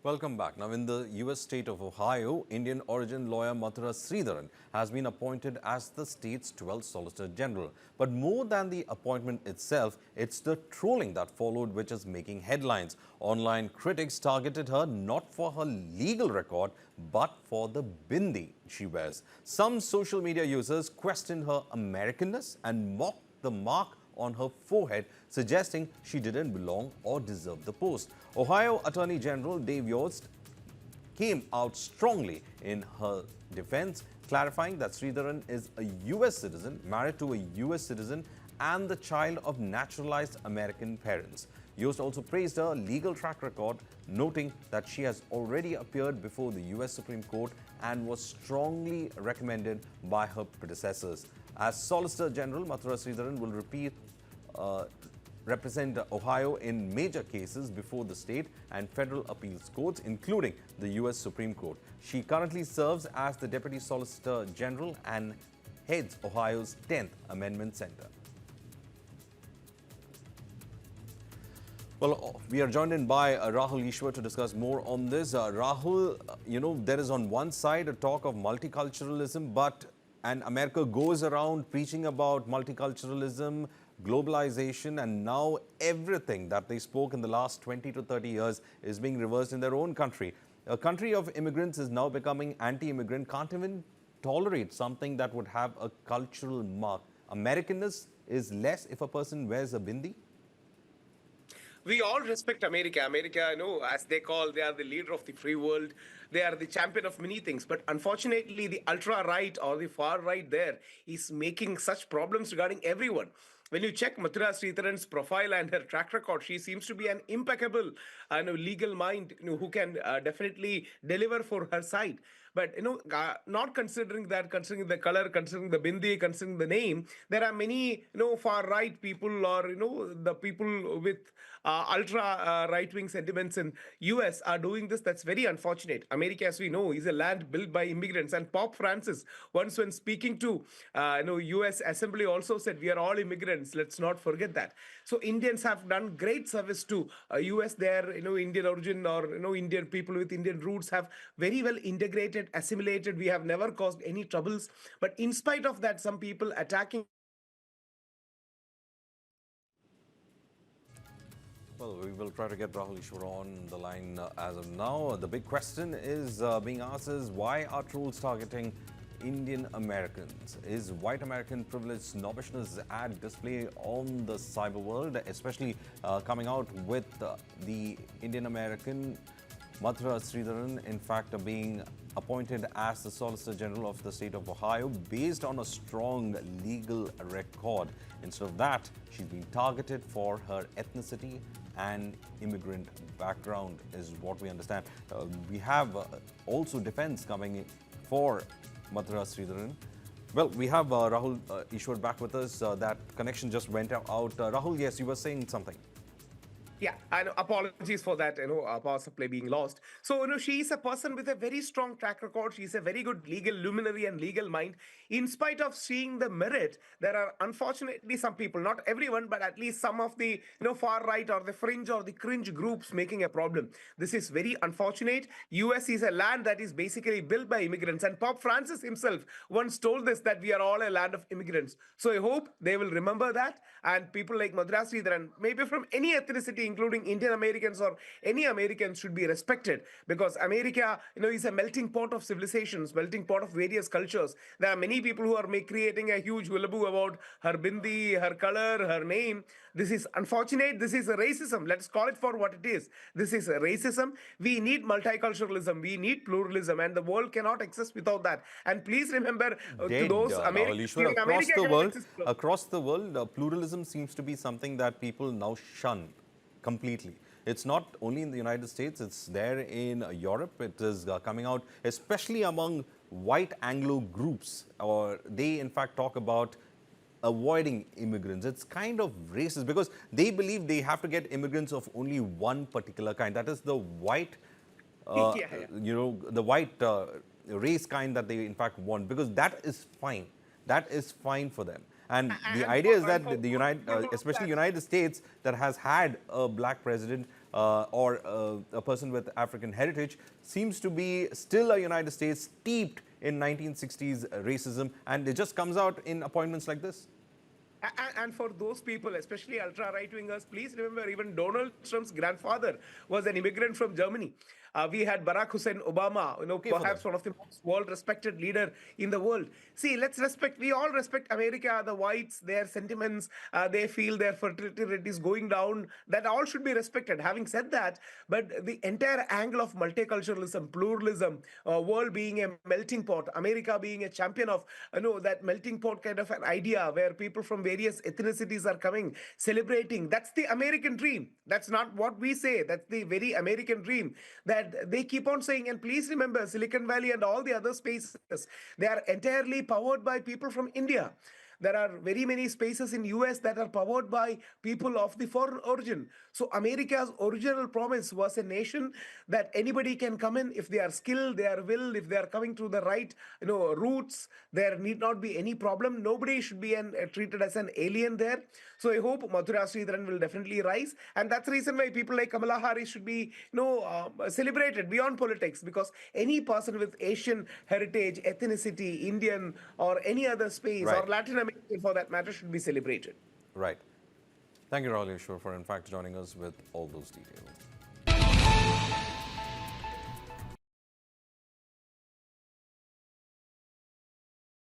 Welcome back. Now, in the U.S. state of Ohio, Indian origin lawyer Mathura Sridharan has been appointed as the state's 12th Solicitor General. But more than the appointment itself, it's the trolling that followed which is making headlines. Online critics targeted her not for her legal record, but for the bindi she wears. Some social media users questioned her Americanness and mocked the mark on her forehead, suggesting she didn't belong or deserve the post. Ohio Attorney General Dave Yost came out strongly in her defense, clarifying that Sridharan is a U.S. citizen, married to a U.S. citizen, and the child of naturalized American parents. Yost also praised her legal track record, noting that she has already appeared before the U.S. Supreme Court and was strongly recommended by her predecessors. As Solicitor General, Mathura Sridharan will represent Ohio in major cases before the state and federal appeals courts, including the U.S. Supreme Court. She currently serves as the Deputy Solicitor General and heads Ohio's 10th Amendment Center. Well, we are joined in by Rahul Ishwar to discuss more on this. Rahul, there is on one side a talk of multiculturalism, and America goes around preaching about multiculturalism, globalization, and now everything that they spoke in the last 20 to 30 years is being reversed in their own country. A country of immigrants is now becoming anti-immigrant, can't even tolerate something that would have a cultural mark. Americanness is less if a person wears a bindi? We all respect America. America, as they are the leader of the free world. They are the champion of many things. But unfortunately, the ultra-right or the far-right there is making such problems regarding everyone. When you check Mathura Sridharan's profile and her track record, she seems to be an impeccable legal mind who can definitely deliver for her side. But, not considering that, considering the color, considering the bindi, considering the name, there are many, far-right people or, the people with ultra right-wing sentiments in US are doing this. That's very unfortunate. America, as we know, is a land built by immigrants. And Pope Francis, once when speaking to, US Assembly also said, we are all immigrants. Let's not forget that. So Indians have done great service to US. Their, Indian origin or, Indian people with Indian roots have very well integrated, assimilated. We have never caused any troubles. But in spite of that, some people attacking. Well, we will try to get Rahul Ishwar on the line as of now. The big question is being asked is, why are trolls targeting Indian Americans? Is white American privilege snobbishness at display on the cyber world, especially coming out with the Indian American Mathura Sridharan, in fact, being appointed as the Solicitor General of the state of Ohio based on a strong legal record. Instead of that, she's been targeted for her ethnicity and immigrant background, is what we understand. We have also defense coming for Mathura Sridharan. Well, we have Rahul Ishwar back with us. That connection just went out. Rahul, yes, you were saying something. Yeah, and apologies for that, power supply being lost. So, she is a person with a very strong track record. She's a very good legal luminary and legal mind. In spite of seeing the merit, there are unfortunately some people, not everyone, but at least some of the, far right or the fringe or the cringe groups making a problem. This is very unfortunate. US is a land that is basically built by immigrants. And Pope Francis himself once told us that we are all a land of immigrants. So I hope they will remember that. And people like Mathura Sridharan, maybe from any ethnicity, including Indian Americans or any Americans, should be respected, because America, is a melting pot of civilizations, melting pot of various cultures. There are many people who are creating a huge hullabaloo about her bindi, her color, her name. This is unfortunate. This is a racism. Let's call it for what it is. This is a racism. We need multiculturalism. We need pluralism, and the world cannot exist without that. And please remember, to those Americans, across the world, pluralism seems to be something that people now shun completely. It's not only in the United States, it's there in Europe. It is coming out, especially among white Anglo groups, or they in fact talk about avoiding immigrants. It's kind of racist because they believe they have to get immigrants of only one particular kind. That is the white, the white race kind that they in fact want, because that is fine. That is fine for them. And the idea is that the especially United States, that has had a black president, or a person with African heritage seems to be still a United States steeped in 1960s racism, and it just comes out in appointments like this? And for those people, especially ultra right wingers, please remember even Donald Trump's grandfather was an immigrant from Germany. We had Barack Hussein Obama, Okay for them. perhaps one of the most world-respected leader in the world. See, let's respect. We all respect America, the whites, their sentiments. They feel their fertility rate is going down. That all should be respected. Having said that, but the entire angle of multiculturalism, pluralism, world being a melting pot, America being a champion of, that melting pot kind of an idea where people from various ethnicities are coming, celebrating. That's the American dream. That's not what we say. That's the very American dream that they keep on saying. And please remember, Silicon Valley and all the other spaces, they are entirely powered by people from India. There are very many spaces in US that are powered by people of the foreign origin. So America's original promise was a nation that anybody can come in if they are skilled, they are will, if they are coming through the right, routes. There need not be any problem. Nobody should be treated as an alien there. So I hope Mathura Sridharan will definitely rise, and that's the reason why people like Kamala Harris should be, celebrated beyond politics, because any person with Asian heritage, ethnicity, Indian, or any other space, Right. or Latin American for that matter, should be celebrated. Right. Thank you, Rahul Yashwar, for in fact joining us with all those details.